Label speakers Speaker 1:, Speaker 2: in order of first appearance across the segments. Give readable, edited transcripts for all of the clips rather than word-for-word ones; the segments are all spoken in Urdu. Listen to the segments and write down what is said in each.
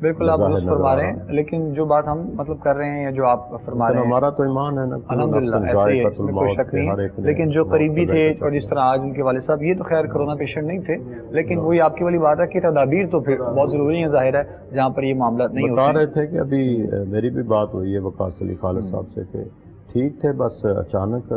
Speaker 1: بالکل آپ درست فرما رہے ہیں، لیکن جو بات ہم مطلب کر رہے ہیں یا جو آپ فرما رہے ہیں
Speaker 2: ہمارا تو ایمان ہے نا،
Speaker 1: الحمدللہ ایسے ہی ہے، اس میں کوئی شک نہیں ہے، لیکن جو قریبی تھے اور جس طرح آج ان کے والد صاحب، یہ تو خیر کرونا پیشنٹ نہیں تھے، لیکن وہی آپ کی والی بات ہے کہ تدابیر تو پھر بہت ضروری ہے، ظاہر ہے جہاں پر یہ معاملات نہیں ہوتے
Speaker 2: بتا رہے تھے کہ ابھی میری بھی بات ہوئی ہے وقاص علی خالد صاحب سے کہ ٹھیک تھے، بس اچانک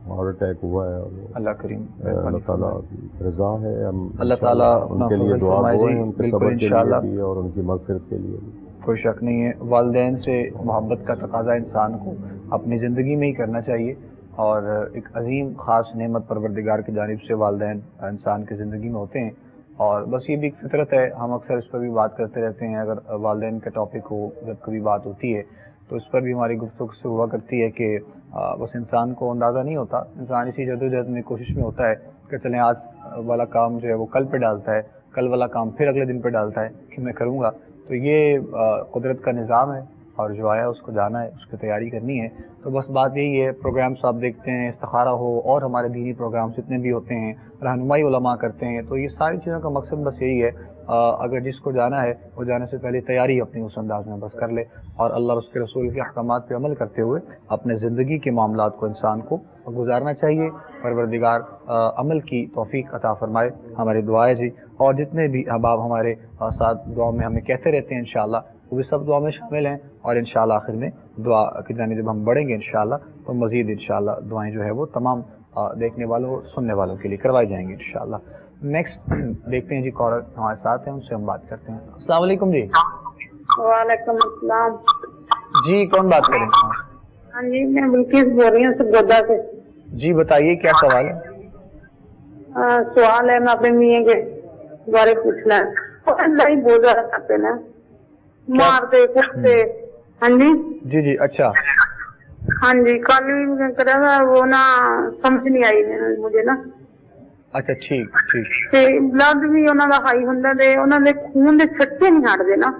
Speaker 2: ہارٹ اٹیک ہوا ہے، اور
Speaker 1: اللہ کریم
Speaker 2: اللہ تعالیٰ کی رضا ہے، ہم
Speaker 1: اللہ تعالیٰ
Speaker 2: ان کے لیے دعا گو ہیں، ان کے صبر کے لیے
Speaker 1: انشاءاللہ
Speaker 2: بھی اور ان کی مغفرت کے لیے بھی۔
Speaker 1: کوئی شک نہیں ہے، والدین سے محبت کا تقاضا انسان کو اپنی زندگی میں ہی کرنا چاہیے، اور ایک عظیم خاص نعمت پروردگار کی جانب سے والدین انسان کی زندگی میں ہوتے ہیں، اور بس یہ بھی ایک فطرت ہے، ہم اکثر اس پر بھی بات کرتے رہتے ہیں، اگر والدین کا ٹاپک ہو جب کبھی بات ہوتی ہے تو اس پر بھی ہماری گفتگو سے ہوا کرتی ہے کہ بس انسان کو اندازہ نہیں ہوتا، انسان اسی جدوجہد میں کوشش میں ہوتا ہے کہ چلیں آج والا کام جو ہے وہ کل پہ ڈالتا ہے، کل والا کام پھر اگلے دن پہ ڈالتا ہے کہ میں کروں گا، تو یہ قدرت کا نظام ہے، اور جو آیا اس کو جانا ہے، اس کی تیاری کرنی ہے، تو بس بات یہی ہے، پروگرامس آپ دیکھتے ہیں، استخارہ ہو اور ہمارے دینی پروگرامس جتنے بھی ہوتے ہیں، رہنمائی علماء کرتے ہیں، تو یہ ساری چیزوں کا مقصد بس یہی ہے، اگر جس کو جانا ہے وہ جانے سے پہلے تیاری اپنی اس انداز میں بس کر لے، اور اللہ اور اس کے رسول کے احکامات پہ عمل کرتے ہوئے اپنے زندگی کے معاملات کو انسان کو گزارنا چاہیے، پروردگار عمل کی توفیق عطا فرمائے، ہماری دعائیں جی، اور جتنے بھی احباب ہمارے ساتھ دعا میں ہمیں کہتے رہتے ہیں انشاءاللہ وہ بھی سب دعا میں شامل ہیں، اور انشاءاللہ آخر میں دعا کی جانب جب ہم بڑھیں گے انشاءاللہ تو مزید انشاءاللہ دعائیں جو ہے وہ تمام دیکھنے والوں اور سننے والوں کے لیے کروائی جائیں گی انشاءاللہ۔ نیکسٹ دیکھتے ہیں جی، کالر ہمارے ساتھ ہیں، ان سے ہم بات کرتے ہیں۔ السلام علیکم جی۔
Speaker 3: وعلیکم السلام
Speaker 1: جی کون بات کریں گے؟
Speaker 3: ہاں جی، میں بلقیس بول رہی ہوں سرگودا سے۔
Speaker 1: جی بتائیے کیا سوال ہے؟
Speaker 3: سوال ہے، میں اپنے میاں کے بارے پوچھنا ہے، وہ اللہ ہی بہت زیادہ کرتے نا، مارتے کٹتے۔ ہاں جی
Speaker 1: جی جی اچھا
Speaker 3: ہاں جی، کل بھی کرا تھا، وہ نا سمجھ نہیں آئی مجھے نا،
Speaker 1: اچھا ٹھیک ٹھیک
Speaker 3: تے بلڈ بھی انہوں دا ہائی ہوندا تے انہوں دے خون دے چھٹے نہیں ہٹدے نا۔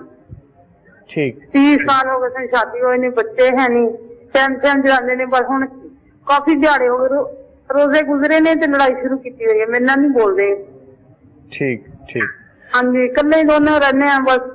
Speaker 1: ٹھیک
Speaker 3: 30 سال ہو گئے سن شادی ہوئے نہیں، بچے ہے نہیں، ٹائم چلاندے نے، بس ہن کافی دیہڑے ہو گئے، روزے گزرے نے تے لڑائی شروع کیتی ہوئی ہے، میرے نال نہیں بول رہے۔
Speaker 1: ٹھیک ٹھیک
Speaker 3: ہاں جی، کلے دونوں رہنے ہیں، بس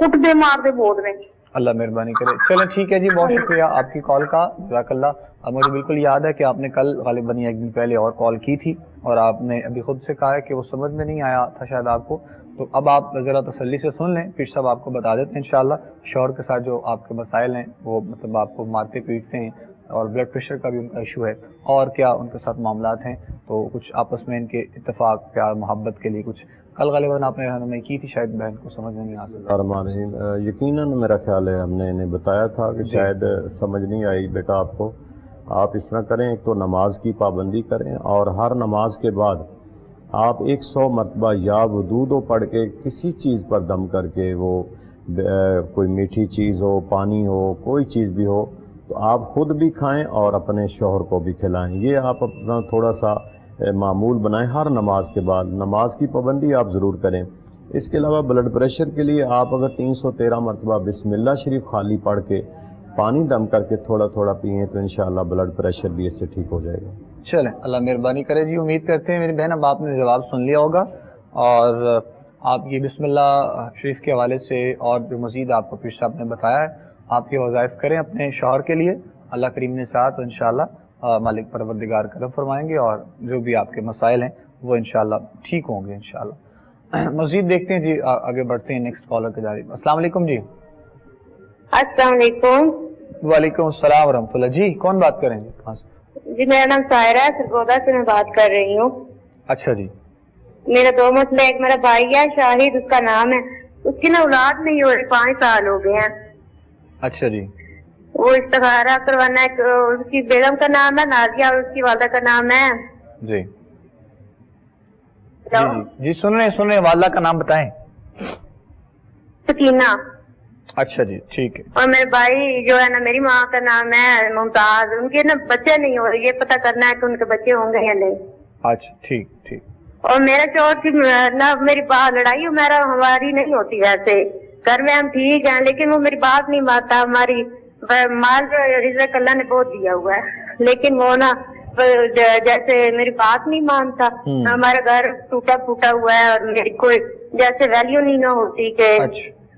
Speaker 3: کٹتے مارتے بہت نے۔
Speaker 1: اللہ مہربانی کرے، چلیں ٹھیک ہے جی، بہت شکریہ آپ کی کال کا، جزاک اللہ۔ مجھے بالکل یاد ہے کہ آپ نے کل غالباً ایک دن پہلے اور کال کی تھی، اور آپ نے ابھی خود سے کہا ہے کہ وہ سمجھ میں نہیں آیا تھا شاید آپ کو، تو اب آپ ذرا تسلی سے سن لیں، پھر سب آپ کو بتا دیتے ہیں انشاءاللہ۔ شوہر کے ساتھ جو آپ کے مسائل ہیں وہ مطلب آپ کو مارتے پیٹتے ہیں، اور بلڈ پریشر کا بھی ان کا ایشو ہے، اور کیا ان کے ساتھ معاملات ہیں، تو کچھ آپس میں ان کے اتفاق پیار محبت کے لیے کچھ کل غالباً آپ نے رہنمائی کی تھی، شاید بہن کو سمجھ میں نہیں آ سکتا۔
Speaker 2: یقیناً میرا خیال ہے ہم نے انہیں بتایا تھا کہ شاید سمجھ نہیں آئی بیٹا آپ کو، آپ اس طرح کریں، ایک تو نماز کی پابندی کریں، اور ہر نماز کے بعد آپ 100 مرتبہ یا وضو دو پڑھ کے کسی چیز پر دم کر کے، وہ کوئی میٹھی چیز ہو، پانی ہو، کوئی چیز بھی ہو، تو آپ خود بھی کھائیں اور اپنے شوہر کو بھی کھلائیں، یہ آپ اپنا تھوڑا سا معمول بنائیں، ہر نماز کے بعد نماز کی پابندی آپ ضرور کریں۔ اس کے علاوہ بلڈ پریشر کے لیے آپ اگر 313 مرتبہ بسم اللہ شریف خالی پڑھ کے پانی دم کر کے تھوڑا تھوڑا پئیں تو انشاءاللہ بلڈ پریشر بھی اس سے ٹھیک ہو جائے گا۔
Speaker 1: چلیں اللہ مہربانی کرے جی، امید کرتے ہیں میری بہن اب آپ نے جواب سن لیا ہوگا، اور آپ یہ بسم اللہ شریف کے حوالے سے اور جو مزید آپ کو پیر صاحب نے بتایا ہے، آپ یہ وظائف کریں اپنے شوہر کے لیے، اللہ کریم نے چاہا تو انشاءاللہ مالک پروردگار کرم فرمائیں گے، اور جو بھی آپ کے مسائل ہیں وہ انشاءاللہ ٹھیک ہوں گے انشاءاللہ۔ مزید دیکھتے ہیں جی، آگے بڑھتے ہیں نیکسٹ کالر کے جانب۔ السلام علیکم جی۔
Speaker 3: السلام علیکم۔
Speaker 1: وعلیکم السلام ورحمۃ اللہ، جی کون بات کریں گے؟ ہاں
Speaker 3: جی میرا نام سائرہ ہے، سرگودا سے میں بات کر رہی ہوں۔
Speaker 1: اچھا جی،
Speaker 3: میرا 2 مسئلہ، ایک میرا بھائی ہے شاہد، اس کا نام ہے، اس کی نا اولاد نہیں ہو رہی، 5 سال ہو گئے ہیں۔
Speaker 1: اچھا جی،
Speaker 3: وہ استخارہ کروانا ہے، اس کی بیگم کا نام ہے نازیہ اور اس کی والدہ کا نام ہے
Speaker 1: جی جی جی سن رہے ہیں، والدہ کا نام بتائیں۔
Speaker 3: سکینہ۔
Speaker 1: اچھا جی ٹھیک ہے۔
Speaker 3: اور میرے بھائی جو ہے نا، میری ماں کا نام ہے ممتاز، ان کے نا بچے نہیں ہو رہے، یہ پتہ کرنا ہے کہ ان کے بچے ہوں گے یا نہیں۔
Speaker 1: اچھا ٹھیک ٹھیک۔
Speaker 3: اور میرا شوہر کی نہ میری لڑائی ہماری نہیں ہوتی، ویسے گھر میں ہم ٹھیک ہیں، لیکن وہ میری بات نہیں مانتا، ہماری مال جو رزق اللہ نے بہت دیا ہوا ہے، لیکن وہ نا جیسے میری بات نہیں مانتا، ہمارا گھر ٹوٹا پھوٹا ہوا ہے، اور میری کوئی جیسے ویلیو نہیں نہ ہوتی کہ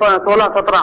Speaker 4: 16-17।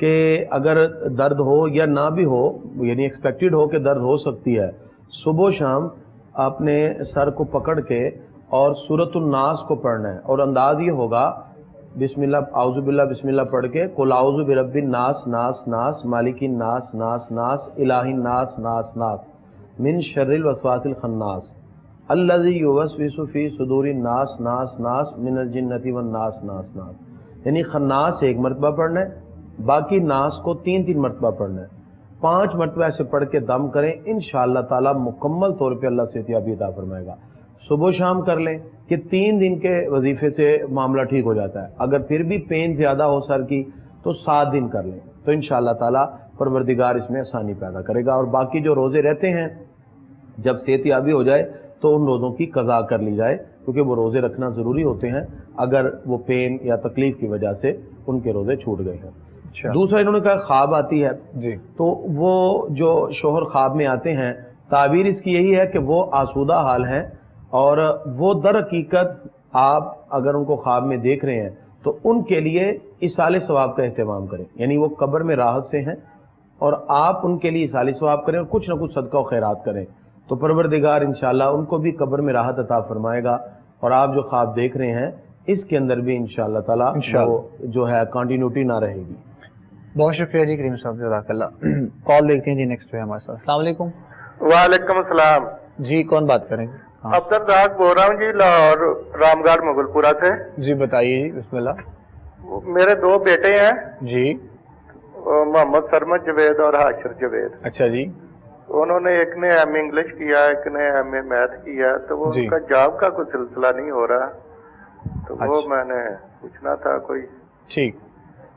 Speaker 2: کہ اگر درد ہو یا نہ بھی ہو، یعنی ایکسپیکٹڈ ہو کہ درد ہو سکتی ہے، صبح و شام آپ نے سر کو پکڑ کے اور سورۃ الناس کو پڑھنا ہے، اور انداز یہ ہوگا بسم اللہ اعوذ باللہ بسم اللہ پڑھ کے قل اعوذ برب الناس ناس ناس مالک الناس ناس ناس الہ الناس ناس ناس من شر الوسواس الخناس الذی یوسوس فی صدور الناس ناس ناس من الجنۃ والناس ناس ناس، یعنی خناس ایک مرتبہ پڑھنا ہے، باقی ناس کو 3 مرتبہ پڑھنا ہے، 5 مرتبہ ایسے پڑھ کے دم کریں، انشاءاللہ تعالی مکمل طور پہ اللہ صحتیابی عطا فرمائے گا۔ صبح و شام کر لیں کہ 3 دن کے وظیفے سے معاملہ ٹھیک ہو جاتا ہے، اگر پھر بھی پین زیادہ ہو سر کی تو 7 دن کر لیں، تو انشاءاللہ تعالی پروردگار اس میں آسانی پیدا کرے گا۔ اور باقی جو روزے رہتے ہیں جب صحتیابی ہو جائے تو ان روزوں کی قضا کر لی جائے، کیونکہ وہ روزے رکھنا ضروری ہوتے ہیں اگر وہ پین یا تکلیف کی وجہ سے ان کے روزے چھوٹ گئے ہیں۔ دوسرا انہوں نے کہا خواب آتی ہے
Speaker 1: جی،
Speaker 2: تو وہ جو شوہر خواب میں آتے ہیں، تعبیر اس کی یہی ہے کہ وہ آسودہ حال ہیں، اور وہ در حقیقت آپ اگر ان کو خواب میں دیکھ رہے ہیں تو ان کے لیے ایصال ثواب کا اہتمام کریں، یعنی وہ قبر میں راحت سے ہیں اور آپ ان کے لیے ایصال ثواب کریں اور کچھ نہ کچھ صدقہ و خیرات کریں، تو پروردگار انشاءاللہ ان کو بھی قبر میں راحت عطا فرمائے گا، اور آپ جو خواب دیکھ رہے ہیں اس کے اندر بھی انشاءاللہ تعالی وہ جو ہے کنٹینیوٹی نہ رہے گی۔
Speaker 1: بہت شکریہ جی کریم صاحب، جزاک اللہ۔ کال دیکھتے ہیں جی، نیکسٹ ہے ہمارے ساتھ۔ السلام علیکم۔
Speaker 5: وعلیکم السلام
Speaker 1: جی، کون بات کریں گے؟
Speaker 5: عبدالرزاق بول رہا ہوں جی، لاہور رام گڑھ مغل پورہ سے۔
Speaker 1: جی بتائیے جی، بسم اللہ۔
Speaker 5: میرے 2 بیٹے ہیں
Speaker 1: جی،
Speaker 5: محمد سرمد جوید اور حاشر جوید۔
Speaker 1: اچھا جی،
Speaker 5: انہوں نے ایک نے ایم اے انگلش کیا، ایک نے ایم اے میتھ کیا، تو وہ
Speaker 1: جی،
Speaker 5: ان کا جاب کا کوئی سلسلہ نہیں ہو رہا، تو وہ
Speaker 1: اچھا،
Speaker 5: میں نے پوچھنا تھا کوئی۔
Speaker 1: ٹھیک،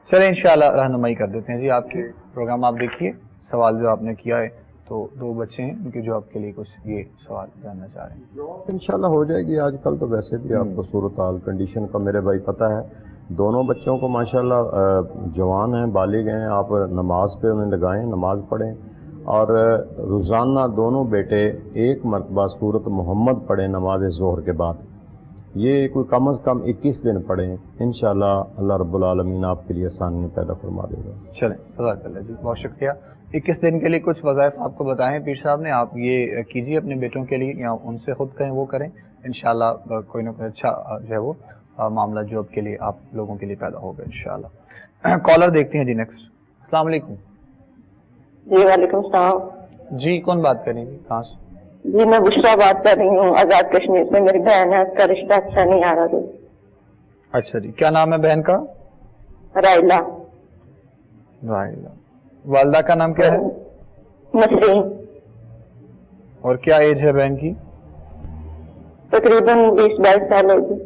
Speaker 1: چلیں انشاءاللہ رہنمائی کر دیتے ہیں جی آپ کی۔ پروگرام آپ دیکھیے، سوال جو آپ نے کیا ہے، تو 2 بچے ہیں ان کے جو آپ کے لیے کچھ یہ سوال جاننا چاہ رہے ہیں۔
Speaker 6: انشاءاللہ ہو جائے گی۔ آج کل تو ویسے بھی آپ کو صورتحال کنڈیشن کا میرے بھائی پتہ ہے، دونوں بچوں کو ماشاءاللہ جوان ہیں، بالغ ہیں، آپ نماز پہ انہیں لگائیں، نماز پڑھیں، اور روزانہ دونوں بیٹے 1 مرتبہ سورۃ محمد پڑھیں نماز ظہر کے بعد، یہ کوئی کم از کم 21 دن پڑھیں، انشاءاللہ اللہ رب العالمین آپ کے لیے آسانیاں پیدا فرما دے گا۔
Speaker 1: چلیں، جزاک اللہ جی، بہت شکریہ۔ 21 دن کے لیے کچھ وظائف آپ کو بتائیں پیر صاحب نے، آپ یہ کیجیے اپنے بیٹوں کے لیے، یا ان سے خود کہیں وہ کریں، انشاءاللہ کوئی نہ کوئی اچھا جو ہے وہ معاملہ جو آپ کے لیے، آپ لوگوں کے لیے پیدا ہوگا انشاءاللہ۔ کالر دیکھتے ہیں جی نیکسٹ۔ السلام علیکم۔
Speaker 3: جی وعلیکم السلام
Speaker 1: جی، کون بات کریں گی، کہاں سے؟
Speaker 3: جی، میں بشرا بات کر رہی ہوں آزاد کشمیر سے، میری بہن ہے، اس کا رشتہ اچھا نہیں آ رہا تھا۔
Speaker 1: اچھا جی، کیا نام ہے بہن کا؟
Speaker 3: رائلہ۔
Speaker 1: رائلہ۔ والدہ کا نام کیا ہے؟
Speaker 3: نسرین۔
Speaker 1: اور کیا ایج ہے بہن کی؟
Speaker 3: تقریباً 20-22 سال ہوگی۔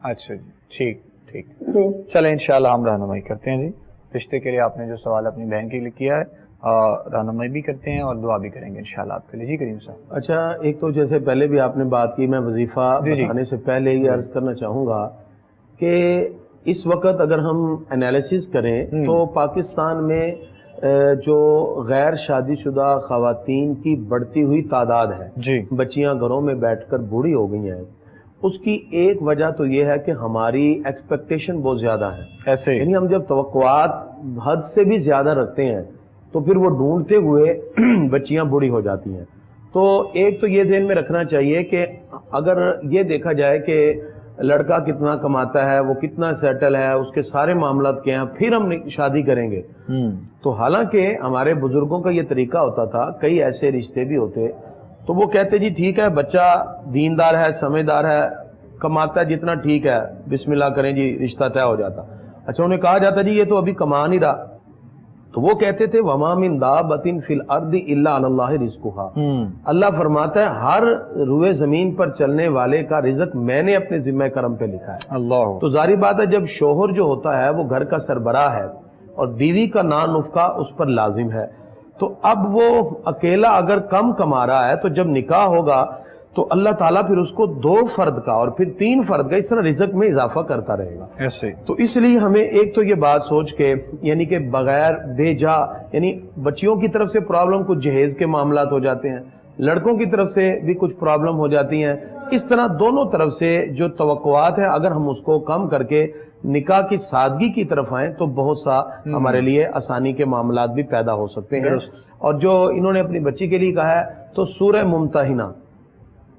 Speaker 1: اچھا جی، ٹھیک ٹھیک،
Speaker 3: جی
Speaker 1: چلیں انشاءاللہ ہم رہنمائی کرتے ہیں جی۔ رشتے کے لیے آپ نے جو سوال اپنی بہن کے لیے کیا ہے، رہنمائی بھی کرتے ہیں اور دعا بھی کریں گے انشاءاللہ آپ کے لیے۔ جی کریم صاحب۔
Speaker 2: اچھا، ایک تو جیسے پہلے بھی آپ نے بات کی، میں وظیفہ
Speaker 1: جی جی،
Speaker 2: بتانے سے پہلے یہ عرض کرنا چاہوں گا کہ اس وقت اگر ہم انالیسس کریں تو پاکستان میں جو غیر شادی شدہ خواتین کی بڑھتی ہوئی تعداد ہے،
Speaker 1: جی،
Speaker 2: بچیاں گھروں میں بیٹھ کر بوڑھی ہو گئی ہیں، اس کی ایک وجہ تو یہ ہے کہ ہماری ایکسپیکٹیشن بہت زیادہ ہے،
Speaker 1: ایسے
Speaker 2: یعنی ہم جب توقعات حد سے بھی زیادہ رکھتے ہیں تو پھر وہ ڈھونڈتے ہوئے بچیاں بوڑھی ہو جاتی ہیں۔ تو ایک تو یہ ذہن میں رکھنا چاہیے کہ اگر یہ دیکھا جائے کہ لڑکا کتنا کماتا ہے، وہ کتنا سیٹل ہے، اس کے سارے معاملات کیا ہیں، پھر ہم شادی کریں گے، تو حالانکہ ہمارے بزرگوں کا یہ طریقہ ہوتا تھا، کئی ایسے رشتے بھی ہوتے تو وہ کہتے جی ٹھیک ہے، بچہ دیندار ہے، سمجھدار ہے، کماتا ہے جتنا، ٹھیک ہے، بسم اللہ کریں جی، رشتہ طے ہو جاتا۔ اچھا، انہیں کہا جاتا جی یہ تو ابھی کما نہیں رہا، تو وہ کہتے تھے وَمَا مِن دَابَّةٍ فِي الْأَرْضِ إِلَّا عَلَى اللَّهِ رِزْقُهَا، اللہ فرماتا ہے ہر روئے زمین پر چلنے والے کا رزق میں نے اپنے ذمہ کرم پہ لکھا ہے۔
Speaker 1: اللہ،
Speaker 2: تو ظاہری بات ہے جب شوہر جو ہوتا ہے وہ گھر کا سربراہ ہے اور بیوی کا نان نفقہ اس پر لازم ہے، تو اب وہ اکیلا اگر کم کما رہا ہے تو جب نکاح ہوگا تو اللہ تعالیٰ پھر اس کو 2 فرد کا اور پھر 3 فرد کا اس طرح رزق میں اضافہ کرتا رہے گا۔
Speaker 1: ایسے
Speaker 2: تو اس لیے ہمیں ایک تو یہ بات سوچ کے، یعنی کہ بغیر بے جا، یعنی بچیوں کی طرف سے پرابلم کچھ جہیز کے معاملات ہو جاتے ہیں، لڑکوں کی طرف سے بھی کچھ پرابلم ہو جاتی ہیں. اس طرح دونوں طرف سے جو توقعات ہیں اگر ہم اس کو کم کر کے نکاح کی سادگی کی طرف آئیں تو بہت سا ہمارے لیے آسانی کے معاملات بھی پیدا ہو سکتے ہیں. اور جو انہوں نے اپنی بچی کے لیے کہا ہے تو سورہ ممتحنہ،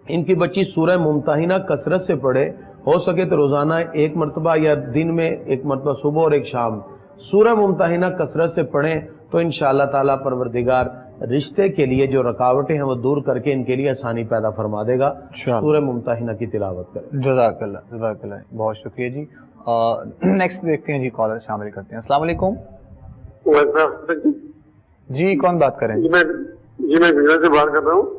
Speaker 2: ان کی بچی سورہ ممتحنہ کثرت سے پڑھے، ہو سکے تو روزانہ ایک مرتبہ یا دن میں ایک مرتبہ صبح اور ایک شام سورہ ممتحنہ کثرت سے پڑھیں تو انشاءاللہ تعالیٰ پروردگار رشتے کے لیے جو رکاوٹیں ہیں وہ دور کر کے ان کے لیے آسانی پیدا فرما دے گا. سورہ ممتحنہ کی تلاوت کریں.
Speaker 1: جزاک اللہ بہت شکریہ جی. نیکسٹ دیکھتے ہیں جی، کالر شامل کرتے ہیں. السلام علیکم. جی کون بات کریں؟
Speaker 7: جی میں گجرات سے بات کر رہا ہوں.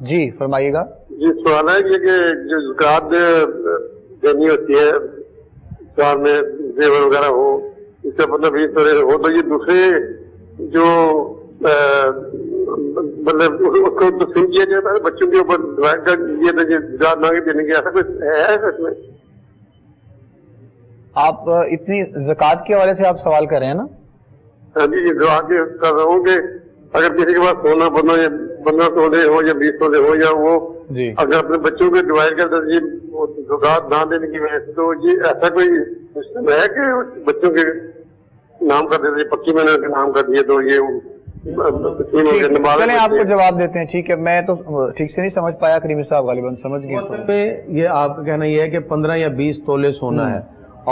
Speaker 1: جی فرمائیے گا.
Speaker 7: جی سوال ہے یہ کہ جو زکوٰۃ دینی ہوتی ہے کار میں زیور وغیرہ ہو، اس سے 15-20 تولے ہو، تو یہ دوسرے جو مطلب اس کو تقسیم کیا جاتا ہے بچوں کے اوپر ڈیوائڈ کر یہ زکوٰۃ مانگے دینے کی، ایسا کچھ ہے اس میں؟
Speaker 1: آپ اتنی زکوٰۃ کے حوالے سے آپ سوال کر رہے ہیں نا؟
Speaker 7: ہاں جی جو آگے کر رہا ہوں کہ اگر کسی کے پاس سونا 15 تولے ہو یا 20 تولے ہو، یا وہ اگر اپنے بچوں کو ڈیوائڈ کر دے زکوٰۃ نہ دینے کی وجہ سے، تو یہ ایسا کوئی سسٹم ہے کہ بچوں کے نام کر دیتے، پکی میں نے نام کر دیے تو یہ
Speaker 1: چلیں آپ کو جواب دیتے ہیں. ٹھیک ہے، میں تو ٹھیک سے نہیں سمجھ پایا، کریمی صاحب غالباً سمجھ گئے.
Speaker 2: یہ آپ کا کہنا یہ ہے کہ 15 یا 20 تولے سونا ہے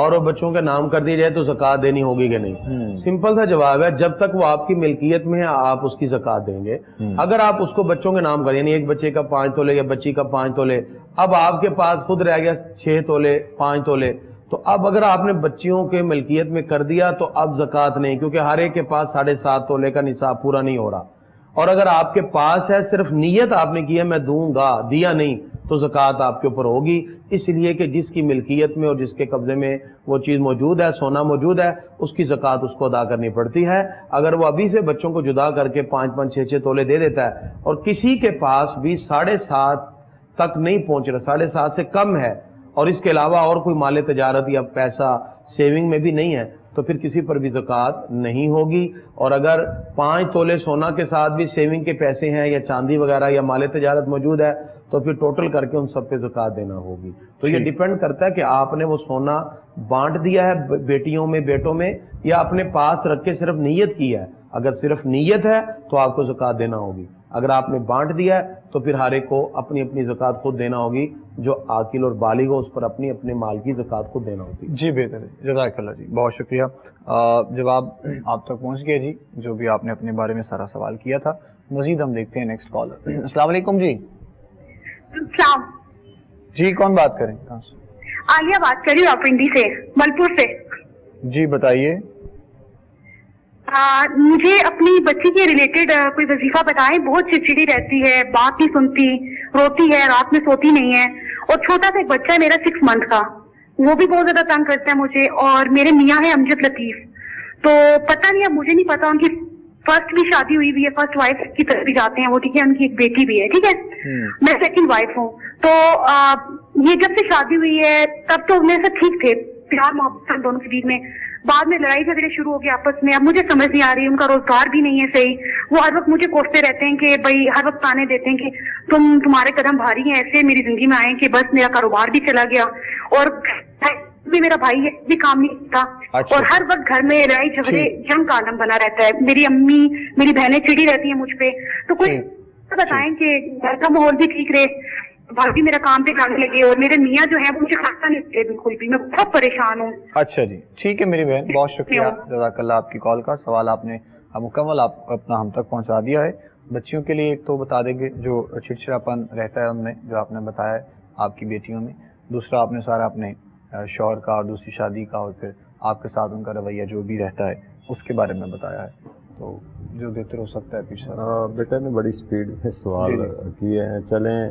Speaker 2: اور وہ بچوں کے نام کر دی جائے تو زکوٰۃ دینی ہوگی کہ نہیں؟ سمپل سا جواب ہے، جب تک وہ آپ کی ملکیت میں ہے آپ اس کی زکوٰۃ دیں گے. اگر آپ اس کو بچوں کے نام کریں، یعنی ایک بچے کا 5 تولے یا بچی کا 5 تولے، اب آپ کے پاس خود رہ گیا 6 تولے 5 تولے، تو اب اگر آپ نے بچیوں کے ملکیت میں کر دیا تو اب زکوٰۃ نہیں، کیونکہ ہر ایک کے پاس 7.5 تولے کا نصاب پورا نہیں ہو رہا. اور اگر آپ کے پاس ہے، صرف نیت آپ نے کی ہے میں دوں گا، دیا نہیں، تو زکوٰۃ آپ کے اوپر ہوگی. اس لیے کہ جس کی ملکیت میں اور جس کے قبضے میں وہ چیز موجود ہے، سونا موجود ہے، اس کی زکوٰۃ اس کو ادا کرنی پڑتی ہے. اگر وہ ابھی سے بچوں کو جدا کر کے 5-5 6-6 تولے دے دیتا ہے اور کسی کے پاس بھی 7.5 تک نہیں پہنچ رہا، 7.5 سے کم ہے، اور اس کے علاوہ اور کوئی مال تجارت یا پیسہ سیونگ میں بھی نہیں ہے، تو پھر کسی پر بھی زکوٰۃ نہیں ہوگی. اور اگر 5 تولے سونا کے ساتھ بھی سیونگ کے پیسے ہیں یا چاندی وغیرہ یا مال تجارت موجود ہے تو پھر ٹوٹل کر کے ان سب پہ زکوٰۃ دینا ہوگی. تو یہ ڈیپینڈ کرتا ہے کہ آپ نے وہ سونا بانٹ دیا ہے بیٹیوں میں بیٹوں میں یا اپنے پاس رکھ کے صرف نیت کی ہے. اگر صرف نیت ہے تو آپ کو زکوٰۃ دینا ہوگی، اگر آپ نے بانٹ دیا ہے تو پھر ہر ایک کو اپنی اپنی زکوٰۃ خود دینا ہوگی. جو عاقل اور بالغ ہو اس پر اپنی اپنے مال کی زکوٰۃ خود دینا ہوتی.
Speaker 1: جی بہتر ہے، جزاک اللہ جی، بہت شکریہ. جواب آپ تک پہنچ گیا جی، جو بھی آپ نے اپنے بارے میں سارا سوال کیا تھا. مزید ہم دیکھتے ہیں نیکسٹ کالر. السلام علیکم جی.
Speaker 3: السلام
Speaker 1: جی کون بات کریں؟
Speaker 3: عالیہ بات کر رہی ہوں پنڈی سے، ملپور سے.
Speaker 1: جی بتائیے.
Speaker 3: مجھے اپنی بچی کے ریلیٹڈ کوئی وظیفہ بتائیں. بہت چڑچڑی رہتی ہے، بات نہیں سنتی، روتی ہے، رات میں سوتی نہیں ہے. اور چھوٹا سا ایک بچہ ہے میرا 6 منتھ کا، وہ بھی بہت زیادہ تنگ کرتا ہے مجھے. اور میرے میاں ہے امجد لطیف، تو پتہ نہیں، اب مجھے نہیں پتا، ان کی فرسٹ بھی شادی ہوئی بھی ہے، فرسٹ وائف کی طرف بھی جاتے ہیں وہ، ٹھیک ہے، ان کی ایک بیٹی بھی ہے، ٹھیک ہے، میں سیکنڈ وائف ہوں. تو یہ جب سے شادی ہوئی ہے تب تو میرے ساتھ ٹھیک تھے، پیار محبت دونوں کے بیچ میں. بعد میں لڑائی جھگڑے شروع ہو گئے آپس میں. اب مجھے سمجھ نہیں آ رہی، ان کا روزگار بھی نہیں ہے صحیح. وہ ہر وقت مجھے کوستے رہتے ہیں کہ بھائی، ہر وقت تانے دیتے ہیں کہ تمہارے قدم بھاری ہیں، ایسے میری زندگی میں آئے کہ بس میرا کاروبار بھی چلا گیا، اور بھی میرا بھائی ہے بھی کام نہیں کرتا، اور ہر وقت گھر میں لڑائی جھگڑے جنگ کا عالم بنا رہتا ہے. میری امی میری بہنیں چڑی رہتی ہیں مجھ پہ. تو کوئی بتائیں کہ گھر کا ماحول بھی ٹھیک رہے، بھابھی میرا کام پہ جانے لگے، اور میرے میاں جو ہے وہ مجھے خاصا نہیں دے بالکل بھی. میں بہت پریشان ہوں.
Speaker 1: اچھا جی ٹھیک ہے میری بہن، بہت شکریہ، جزاک اللہ آپ کی کال کا. سوال آپ نے مکمل آپ اپنا ہم تک پہنچا دیا ہے. بچیوں کے لیے ایک تو بتا دیں گے جو چڑچڑاپن رہتا ہے ان میں، جو آپ نے بتایا ہے آپ کی بیٹیوں میں. دوسرا آپ نے سارا اپنے شوہر کا اور دوسری شادی کا اور پھر آپ کے ساتھ ان کا رویہ جو بھی رہتا ہے اس کے بارے میں بتایا ہے. تو جو بہتر ہو سکتا ہے پیچھے.
Speaker 6: بیٹا نے بڑی سپیڈ میں سوال کیے ہیں. چلیں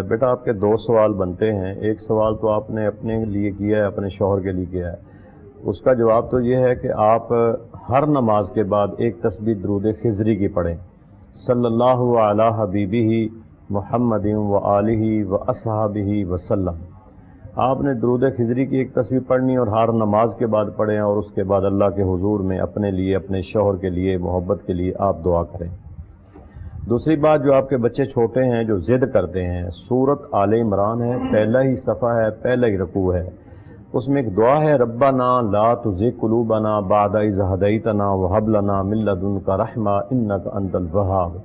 Speaker 6: بیٹا آپ کے 2 سوال بنتے ہیں. ایک سوال تو آپ نے اپنے لیے کیا ہے، اپنے شوہر کے لیے کیا ہے. اس کا جواب تو یہ ہے کہ آپ ہر نماز کے بعد ایک تسبیح درود خضری کی پڑھیں، صلی اللہ علی حبیبہ محمد و آلہ و اصحابہ وسلم. آپ نے درود خضری کی ایک تسبیح پڑھنی اور ہر نماز کے بعد پڑھیں، اور اس کے بعد اللہ کے حضور میں اپنے لیے، اپنے شوہر کے لیے، محبت کے لیے آپ دعا کریں. دوسری بات، جو آپ کے بچے چھوٹے ہیں جو ضد کرتے ہیں، سورت آل عمران ہے، پہلا ہی صفحہ ہے، پہلا ہی رکوع ہے، اس میں ایک دعا ہے، ربنا لا تزغ قلوبنا بعد اذ ہدیتنا وہب لنا من لدنک رحمہ انک انت الوہاب.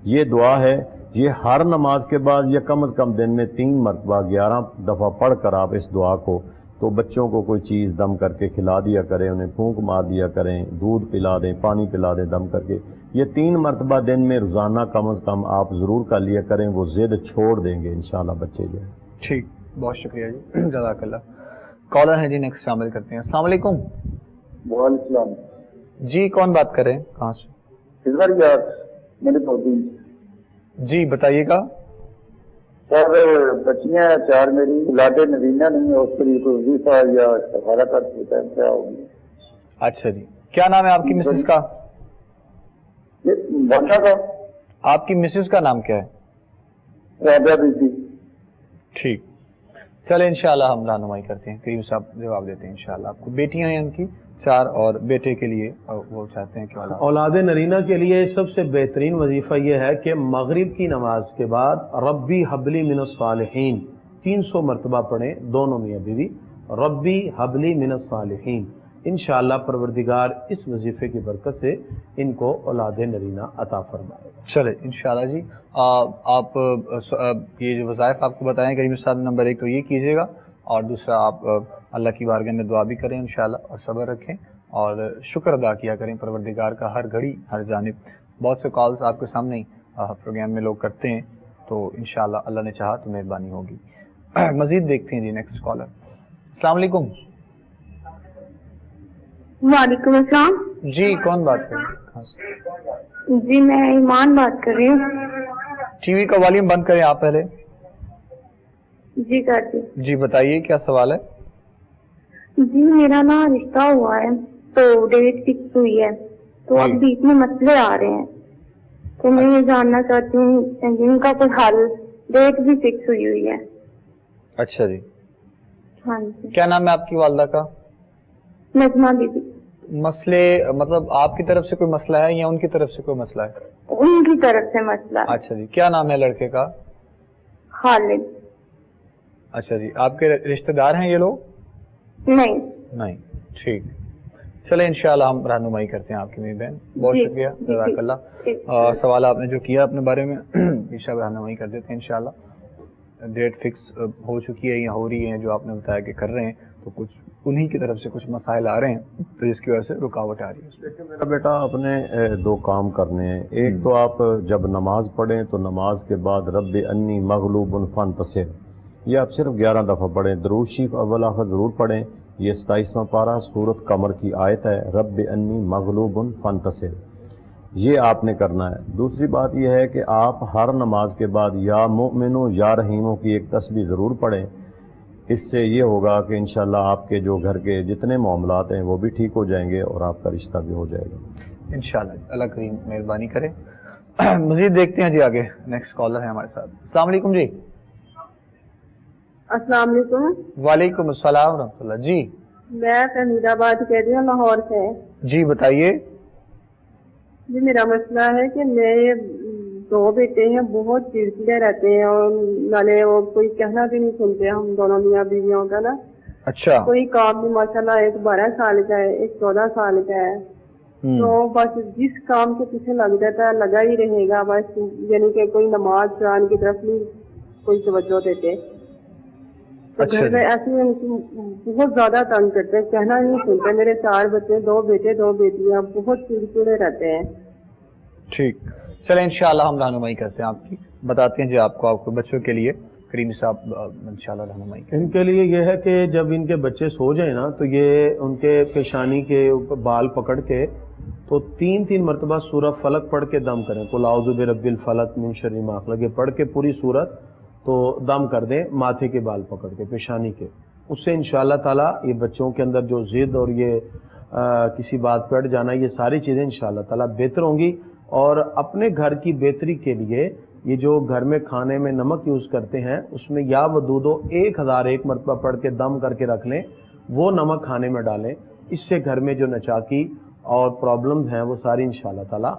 Speaker 6: یہ دعا ہے، یہ ہر نماز کے بعد یا کم از کم دن میں 3 مرتبہ 11 دفعہ پڑھ کر آپ اس دعا کو، تو بچوں کو کوئی چیز دم کر کے کھلا دیا کریں، انہیں پھونک مار دیا کریں، دودھ پلا دیں، پانی پلا دیں دم کر کے. یہ 3 مرتبہ دن میں روزانہ کم از کم آپ ضرور کر لیا کریں، وہ ضد چھوڑ دیں گے انشاءاللہ بچے جو ہے.
Speaker 1: ٹھیک، بہت شکریہ جی، جزاک اللہ. کالر ہیں جی، نیکسٹ شامل کرتے ہیں. السلام علیکم.
Speaker 7: وعلیکم السلام.
Speaker 1: جی کون بات کر رہے ہیں، کہاں سے؟ جی بتائیے گا.
Speaker 7: سر بچیاں 4 میری، اولاد نرینہ نہیں ہے، اس کے لیے کوئی وظیفہ یا سفارہ کر سکتا ہے کیا ہوگی؟
Speaker 1: اچھا جی، کیا نام ہے آپ کی مسز کا؟
Speaker 7: بچہ کا
Speaker 1: آپ کی مسز کا نام کیا ہے؟
Speaker 7: رابعہ بی بی.
Speaker 1: ٹھیک، چلے انشاءاللہ ہم رہنمائی کرتے ہیں. کریم صاحب جواب دیتے ہیں انشاءاللہ. آپ کو بیٹیاں ہیں ان کی 4 اور بیٹے کے لیے وہ چاہتے ہیں کہ
Speaker 2: اولاد نرینہ کے لیے سب سے بہترین وظیفہ یہ ہے کہ مغرب کی نماز کے بعد ربی حبلی من الصالحین 300 مرتبہ پڑھیں دونوں میاں بیوی. ربی حبلی من الصالحین، انشاءاللہ پروردگار اس وظیفے کی برکت سے ان کو اولاد نرینہ عطا فرمائے گا.
Speaker 1: چلے انشاءاللہ جی. آپ یہ جو وظائف آپ کو بتائیں کریم صاحب، نمبر 1 تو یہ کیجیے گا، اور دوسرا آپ اللہ کی بارگاہ میں دعا بھی کریں انشاءاللہ، اور صبر رکھیں اور شکر ادا کیا کریں پروردگار کا ہر گھڑی ہر جانب. بہت سے کالز آپ کے سامنے پروگرام میں لوگ کرتے ہیں، تو انشاءاللہ اللہ نے چاہا تو مہربانی ہوگی. مزید دیکھتے ہیں جی نیکسٹ کالر. السلام علیکم.
Speaker 3: وعلیکم السلام.
Speaker 1: جی کون بات کر رہے ہیں؟
Speaker 3: جی میں ایمان بات کر رہی ہوں.
Speaker 1: ٹی وی کا والیوم بند کریں آپ پہلے.
Speaker 3: جی کر دی.
Speaker 1: جی بتائیے کیا سوال ہے؟
Speaker 3: جی میرا نا رشتہ ہوا ہے تو ڈیٹ فکس ہوئی ہے، تو اب بیچ میں مسئلے آ رہے ہیں، تو میں یہ جاننا چاہتی ہوں ان کا کوئی حل. ڈیٹ بھی فکس ہوئی ہے.
Speaker 1: اچھا جی.
Speaker 3: ہاں جی.
Speaker 1: کیا نام ہے آپ کی والدہ کا؟
Speaker 3: نظمہ بیوی.
Speaker 1: مسئلے مطلب آپ کی طرف سے کوئی مسئلہ ہے یا ان کی طرف سے کوئی مسئلہ ہے؟
Speaker 3: ان کی طرف سے مسئلہ.
Speaker 1: اچھا جی. کیا نام ہے لڑکے کا؟
Speaker 3: خالد.
Speaker 1: اچھا جی. آپ کے رشتہ دار ہیں یہ لوگ؟ نہیں. ٹھیک، چلے انشاءاللہ ہم رہنمائی کرتے ہیں آپ کی میری بہن. بہت شکریہ، جزاک اللہ. سوال آپ نے جو کیا اپنے بارے میں انشاءاللہ رہنمائی کر دیتے ہیں انشاءاللہ. ڈیٹ فکس ہو چکی ہے یا ہو رہی ہے جو آپ نے بتایا کہ کر رہے ہیں، تو کچھ انہی کی طرف سے کچھ مسائل آ رہے ہیں تو جس کی وجہ سے رکاوٹ آ رہی ہے.
Speaker 6: میرا بیٹا آپ نے 2 کام کرنے ہیں. ایک تو آپ جب نماز پڑھیں تو نماز کے بعد رب انی مغلوب فانتصر، یہ آپ صرف 11 دفعہ پڑھیں. درود شریف اول آخر ضرور پڑھیں. یہ 27واں پارہ سورت قمر کی آیت ہے، رب انی مغلوب فانتصر، یہ آپ نے کرنا ہے. دوسری بات یہ ہے کہ آپ ہر نماز کے بعد یا مومنو یا رحیمو کی ایک تسبیح ضرور پڑھیں. اس سے یہ ہوگا کہ انشاءاللہ آپ کے جو گھر کے جتنے معاملات ہیں وہ بھی ٹھیک ہو جائیں گے اور آپ کا رشتہ بھی ہو جائے گا
Speaker 1: انشاءاللہ. اللہ کریم مہربانی کرے. مزید دیکھتے ہیں جی آگے. نیکسٹ کالر ہے ہمارے ساتھ. السلام علیکم جی.
Speaker 3: السلام علیکم.
Speaker 1: وعلیکم السلام ورحمۃ اللہ. جی
Speaker 3: میں فہمید آباد کہہ رہی ہوں، لاہور سے.
Speaker 1: جی بتائیے.
Speaker 3: جی میرا مسئلہ ہے کہ میرے 2 بیٹے ہیں، بہت چڑچڑے رہتے ہیں اور نالے وہ کوئی کہنا بھی نہیں سنتے ہم دونوں میاں بیویوں کا نا.
Speaker 1: اچھا.
Speaker 3: کوئی کام بھی ماشاءاللہ، ایک 12 سال کا ہے، ایک 14 سال کا ہے. تو بس جس کام کے پیچھے لگ جاتا ہے لگا ہی رہے گا بس، یعنی کہ کوئی نماز قرآن کی طرف نہیں کوئی توجہ دیتے. تو گھر میں ایسے بہت زیادہ تنگ کرتے ہیں، کہنا نہیں سنتے. میرے 4 بچے، 2 بیٹے 2 بیٹیاں، بہت چڑچڑے رہتے ہیں.
Speaker 1: ٹھیک، چلیں انشاءاللہ ہم رہنمائی کرتے ہیں آپ کی. بتاتے ہیں جی آپ کو بچوں کے لیے کریمی صاحب انشاءاللہ رہنمائی کریں.
Speaker 2: ان کے لیے یہ ہے کہ جب ان کے بچے سو جائیں نا تو یہ ان کے پیشانی کے اوپر بال پکڑ کے تو 3 مرتبہ سورہ فلق پڑھ کے دم کریں. قل اعوذ برب الفلق من شر ما خلق، یہ پڑھ کے پوری سورت تو دم کر دیں ماتھے کے بال پکڑ کے پیشانی کے. اس سے انشاءاللہ تعالیٰ یہ بچوں کے اندر جو ضد اور یہ کسی بات پہ اڑ جانا، یہ ساری چیزیں انشاءاللہ تعالیٰ بہتر ہوں گی. اور اپنے گھر کی بہتری کے لیے یہ جو گھر میں کھانے میں نمک یوز کرتے ہیں اس میں یا ودودو 1001 مرتبہ پڑھ کے دم کر کے رکھ لیں، وہ نمک کھانے میں ڈالیں. اس سے گھر میں جو نچاکی اور پرابلمز ہیں وہ ساری انشاءاللہ تعالیٰ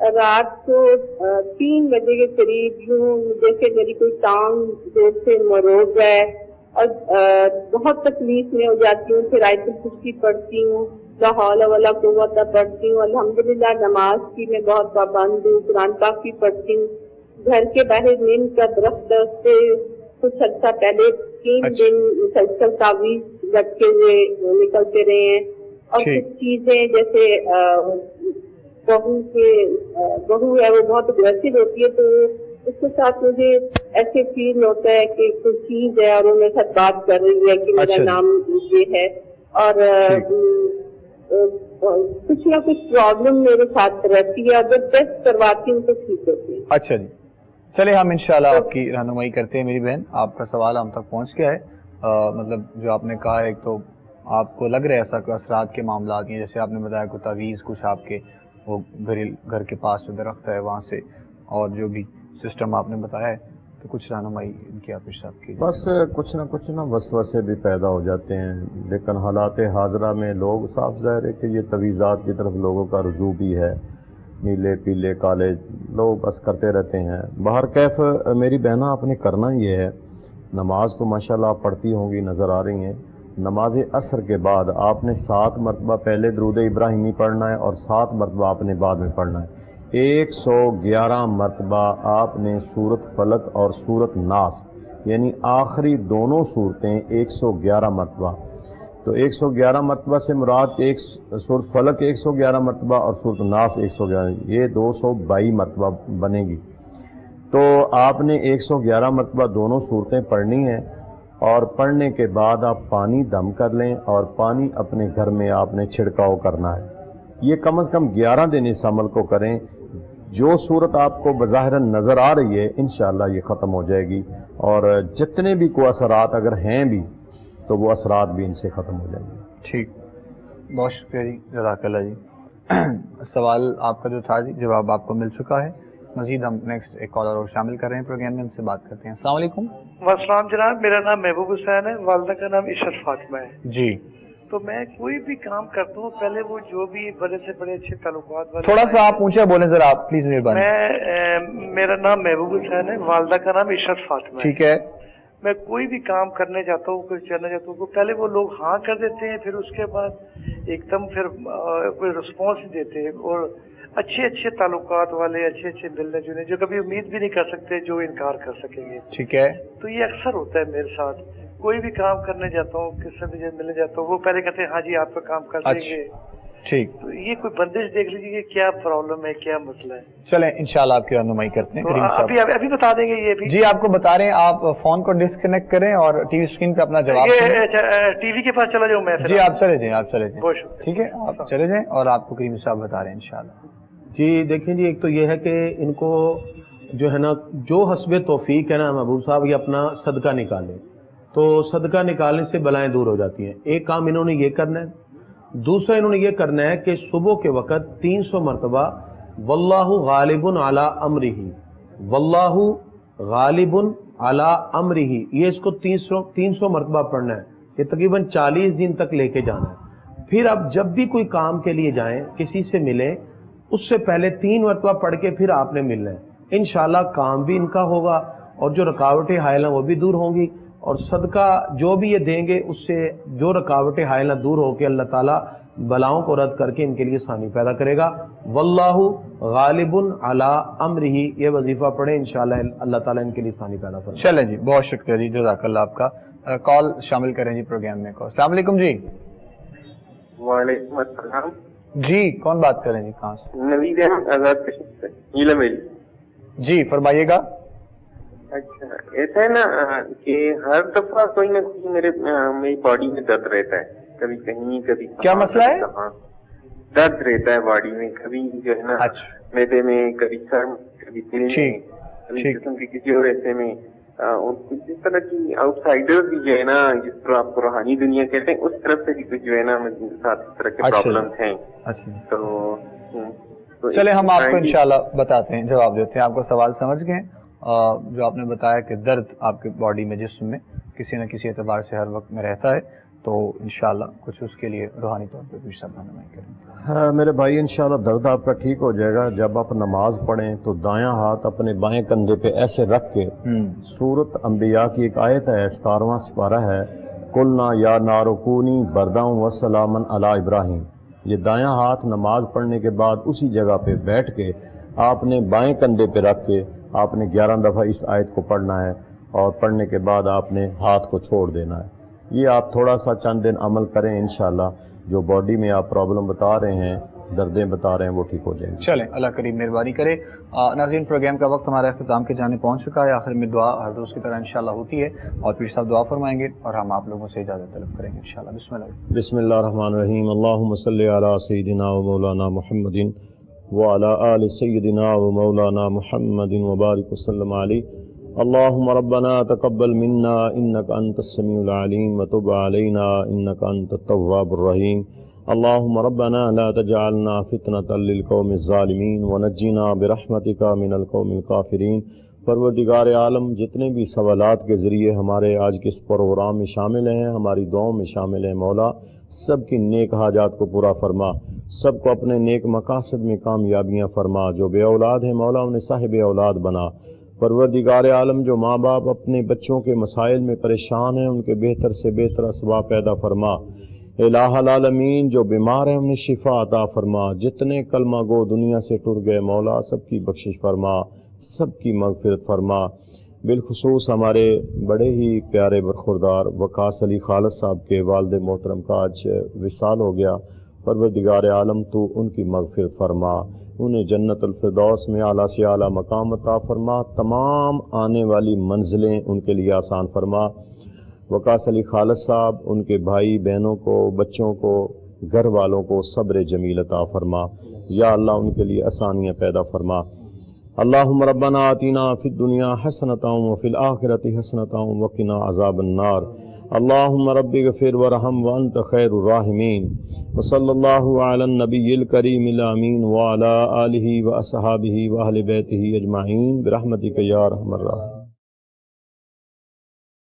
Speaker 8: رات کو 3 بجے کے قریب یوں جیسے میری کوئی ٹانگ زور سے مروڑ ہے اور بہت تکلیف میں ہو جاتی ہوں. پھر آیت الکرسی پڑھتی ہوں, لا حول ولا قوت پڑھتی ہوں. الحمدللہ نماز کی میں بہت پابند ہوں, قرآن پاک بھی پڑھتی ہوں. گھر کے باہر نیم کا درخت سے کچھ عرصہ پہلے 3 دن مسلسل تعویذ لٹکے ہوئے نکلتے رہے ہیں. اور کچھ چیزیں جیسے بہو ہے وہ بہت اگریسو ہوتی ہے, تو اس کے ساتھ مجھے ایسے فیل ہوتا ہے کہ کوئی چیز ہے اور وہ میرے ساتھ بات کر رہی ہے کہ میرا نام یہ ہے, اور کچھ نہ کچھ پرابلم میرے ساتھ رہتی ہے. اگر ٹیسٹ کرواتی ہوں تو ٹھیک ہوتی ہے.
Speaker 1: اچھا جی, چلے ہم انشاءاللہ آپ کی رہنمائی کرتے ہیں. میری بہن, آپ کا سوال ہم تک پہنچ گیا ہے. مطلب جو آپ نے کہا ہے, ایک تو آپ کو لگ رہا ہے ایسا کوئی اثرات کے معاملات ہیں, جیسے آپ نے بتایا کوئی تعویذ کچھ آپ کے وہ گھر کے پاس جو درخت ہے وہاں سے, اور جو بھی سسٹم آپ نے بتایا ہے, تو کچھ رہنمائی ان کی آپ ارشاد کیجیے.
Speaker 6: بس کچھ نہ وسوسے بھی پیدا ہو جاتے ہیں, لیکن حالات حاضرہ میں لوگ صاف ظاہر ہے کہ یہ تویزات کی طرف لوگوں کا رجوع بھی ہے. نیلے پیلے کالے لوگ بس کرتے رہتے ہیں. بہر کیف میری بہنہ آپ نے کرنا یہ ہے, نماز تو ماشاءاللہ آپ پڑھتی ہوں گی, نظر آ رہی ہیں. نماز عصر کے بعد آپ نے 7 مرتبہ پہلے درود ابراہیمی پڑھنا ہے اور 7 مرتبہ آپ نے بعد میں پڑھنا ہے. 111 مرتبہ آپ نے سورت فلق اور سورت ناس, یعنی آخری دونوں صورتیں 111 مرتبہ. تو 111 مرتبہ سے مراد ایک سورت فلق 111 مرتبہ اور سورت ناس 111, یہ 222 مرتبہ بنے گی. تو آپ نے 111 مرتبہ دونوں صورتیں پڑھنی ہیں, اور پڑھنے کے بعد آپ پانی دم کر لیں اور پانی اپنے گھر میں آپ نے چھڑکاؤ کرنا ہے. یہ کم از کم 11 دن اس عمل کو کریں. جو صورت آپ کو بظاہر نظر آ رہی ہے انشاءاللہ یہ ختم ہو جائے گی, اور جتنے بھی کوئی اثرات اگر ہیں بھی تو وہ اثرات بھی ان سے ختم ہو جائیں گے.
Speaker 1: ٹھیک, بہت شکریہ جی, جزاک اللہ جی. سوال آپ کا جو تھا جی, جواب آپ کو مل چکا ہے. مزید ہم نیکسٹ ایک کالر اور شامل کر رہے ہیں پروگرام میں, ان سے بات کرتے ہیں. السلام علیکم.
Speaker 5: والسلام جناب, میرا نام محبوب حسین ہے, والدہ کا نام عشرت فاطمہ ہے
Speaker 1: جی.
Speaker 5: تو میں کوئی بھی کام کرتا ہوں پہلے وہ جو بھی بڑے سے بڑے اچھے تعلقات والے,
Speaker 1: تھوڑا سا آپ اونچا بولیں ذرا آپ پلیز, مہربانی.
Speaker 5: میرا نام محبوب حسین ہے, والدہ کا نام عشرت فاطمہ ہے.
Speaker 1: ٹھیک ہے.
Speaker 5: میں کوئی بھی کام کرنے جاتا ہوں, کوئی کرنا چاہتا ہوں, پہلے وہ لوگ ہاں کر دیتے ہیں, پھر اس کے بعد ایک دم پھر کوئی رسپانس نہیں دیتے, اور اچھے تعلقات والے اچھے ملنے جلنے جو کبھی امید بھی نہیں کر سکتے جو انکار کر سکیں گے.
Speaker 1: ٹھیک ہے.
Speaker 5: تو یہ اکثر ہوتا ہے میرے ساتھ. کوئی بھی کام کرنے جاتا ہوں, کس سے بھی ملنے جاتا ہوں, وہ پہلے کہتے ہیں ہاں جی آپ کا کام کر دیں گے.
Speaker 1: ٹھیک.
Speaker 5: تو یہ کوئی بندش دیکھ لیجیے کہ کیا پرابلم ہے, کیا مسئلہ ہے.
Speaker 1: چلیں انشاءاللہ آپ کی رہنمائی کرتے ہیں.
Speaker 5: ابھی بتا دیں گے یہ بھی.
Speaker 1: جی آپ کو بتا رہے ہیں, آپ فون کو ڈسکنیکٹ کریں اور ٹی وی اسکرین پہ اپنا جواب
Speaker 5: ٹی وی کے پاس چلا جاؤں میں.
Speaker 1: جی آپ چلے جائیں, آپ چلے جائیں.
Speaker 5: بہت شکریہ.
Speaker 1: ٹھیک ہے, آپ چلے جائیں, اور آپ کو کریم صاحب بتا رہے ہیں انشاءاللہ.
Speaker 2: جی دیکھیں جی, ایک تو یہ ہے کہ ان کو جو ہے نا, جو حسب توفیق ہے نا محبوب صاحب, یہ اپنا صدقہ نکالیں, تو صدقہ نکالنے سے بلائیں دور ہو جاتی ہیں. ایک کام انہوں نے یہ کرنا ہے. دوسرا انہوں نے یہ کرنا ہے کہ صبح کے وقت 300 مرتبہ واللہ غالب علی امرہ, واللہ غالب علی امرہ, یہ اس کو 300 مرتبہ پڑھنا ہے. یہ تقریباً 40 دن تک لے کے جانا ہے. پھر آپ جب بھی کوئی کام کے لیے جائیں, کسی سے ملیں, اس سے پہلے 3 مرتبہ پڑھ کے پھر آپ نے ملنا ہے. انشاءاللہ کام بھی ان کا ہوگا, اور جو رکاوٹیں حائل ہیں وہ بھی دور ہوں گی, اور صدقہ جو بھی یہ دیں گے اس سے جو رکاوٹیں حائل ہیں دور ہو کے اللہ تعالیٰ بلاؤں کو رد کر کے ان کے لیے آسانی پیدا کرے گا. واللہ غالب علی امرہ, یہ وظیفہ پڑھیں, انشاءاللہ اللہ تعالیٰ ان کے لیے آسانی پیدا کرے گا.
Speaker 1: چلیں جی, بہت شکریہ جی, جزاک اللہ آپ کا. کال شامل کریں جی پروگرام میں. السلام علیکم جی.
Speaker 7: وعلیکم السلام
Speaker 1: جی, کون بات کریں جی, کہاں سے؟
Speaker 7: نوید احمد آزاد کشمیر سے, نیلا میری.
Speaker 1: جی فرمائیے گا.
Speaker 7: اچھا, ایسا ہے نا کہ ہر دفعہ کوئی نہ کوئی میری باڈی میں درد رہتا ہے, کبھی کہیں کبھی.
Speaker 1: کیا مسئلہ ہے؟
Speaker 7: درد رہتا ہے باڈی میں, کبھی جو ہے نا میدے میں, کبھی سر میں, کبھی دل میں, کبھی جسم کے کسی اور ایسے میں. جس طرح کی آؤٹ سائڈر بھی جو ہے نا, جس طرح آپ کو روحانی دنیا کہتے ہیں, اس طرف سے بھی کچھ جو ہے نا میرے ساتھ اس طرح کے پرابلمس ہیں. تو
Speaker 1: چلے ہم آپ کو انشاءاللہ بتاتے ہیں, جواب دیتے ہیں. آپ کو سوال سمجھ گئے, جو آپ نے بتایا کہ درد آپ کے باڈی میں, جسم میں کسی نہ کسی اعتبار سے ہر وقت میں رہتا ہے, تو انشاءاللہ کچھ اس کے لیے روحانی طور پہ بھی سب رہنمائی کریں گے.
Speaker 6: ہاں میرے بھائی انشاءاللہ درد آپ کا ٹھیک ہو جائے گا. جب آپ نماز پڑھیں تو دایاں ہاتھ اپنے بائیں کندھے پہ ایسے رکھ کے سورۃ انبیاء کی ایک آیت ہے 17واں سپارہ ہے قلنا یا نار کونی برداً وسلاما علی ابراہیم. یہ دایاں ہاتھ نماز پڑھنے کے بعد اسی جگہ پہ بیٹھ کے آپ نے بائیں کندھے پہ رکھ کے آپ نے 11 دفعہ اس آیت کو پڑھنا ہے اور پڑھنے کے بعد آپ نے ہاتھ کو چھوڑ دینا ہے. یہ آپ تھوڑا سا چند دن عمل کریں انشاءاللہ جو باڈی میں آپ پرابلم بتا رہے ہیں دردیں بتا رہے ہیں وہ ٹھیک ہو جائیں گے.
Speaker 1: چلیں اللہ کریم مہربانی کرے. ناظرین پروگرام کا وقت ہمارا اختتام کے جانے پہنچ چکا ہے. آخر میں دعا ہر روز کی طرح انشاءاللہ ہوتی ہے اور پھر صاحب دعا فرمائیں گے اور ہم آپ لوگوں سے اجازت طلب کریں گے انشاءاللہ. بسم اللہ.
Speaker 6: بسم اللہ الرحمن الرحیم. اللہم صلی علی سیدنا و مولانا محمد وعلی آل سیدنا و مولانا محمد وبارک وسلم علیہ. اللہم ربنا تقبل منا انک انت السمیع العلیم وتب علینا انک انت التواب الرحیم. اللہم ربنا لا تجعلنا فتنة للقوم الظالمین ونجینا برحمتک من القوم الکافرین. پروردگار عالم جتنے بھی سوالات کے ذریعے ہمارے آج کے اس پروگرام میں شامل ہیں ہماری دعاؤں میں شامل ہیں مولا سب کی نیک حاجات کو پورا فرما. سب کو اپنے نیک مقاصد میں کامیابیاں فرما. جو بے اولاد ہیں مولا انہیں صاحب اولاد بنا. پروردگار عالم جو ماں باپ اپنے بچوں کے مسائل میں پریشان ہیں ان کے بہتر سے بہتر اسباب پیدا فرما. الہ العالمین جو بیمار ہیں انہیں شفا عطا فرما. جتنے کلمہ گو دنیا سے ٹر گئے مولا سب کی بخشش فرما سب کی مغفرت فرما. بالخصوص ہمارے بڑے ہی پیارے برخوردار وقاص علی خالد صاحب کے والد محترم کا آج وصال ہو گیا. پروردگار عالم تو ان کی مغفرت فرما. انہیں جنت الفردوس میں اعلیٰ سے اعلیٰ مقام عطا فرما. تمام آنے والی منزلیں ان کے لیے آسان فرما. وقاص علی خالد صاحب ان کے بھائی بہنوں کو بچوں کو گھر والوں کو صبر جمیل عطا فرما. یا اللہ ان کے لیے آسانیاں پیدا فرما. اللہم ربنا آتینا فی الدنیا حسنۃ وفی الآخرۃ حسنۃ وقنا عذاب النار. اللہم رب اغفر ورحم وانت خیر الراحمین. وصلی اللہ علی النبی الکریم الامین وعلی آلہ واصحابہ واہل بیتہ اجمعین برحمتک یا ارحم الراحمین.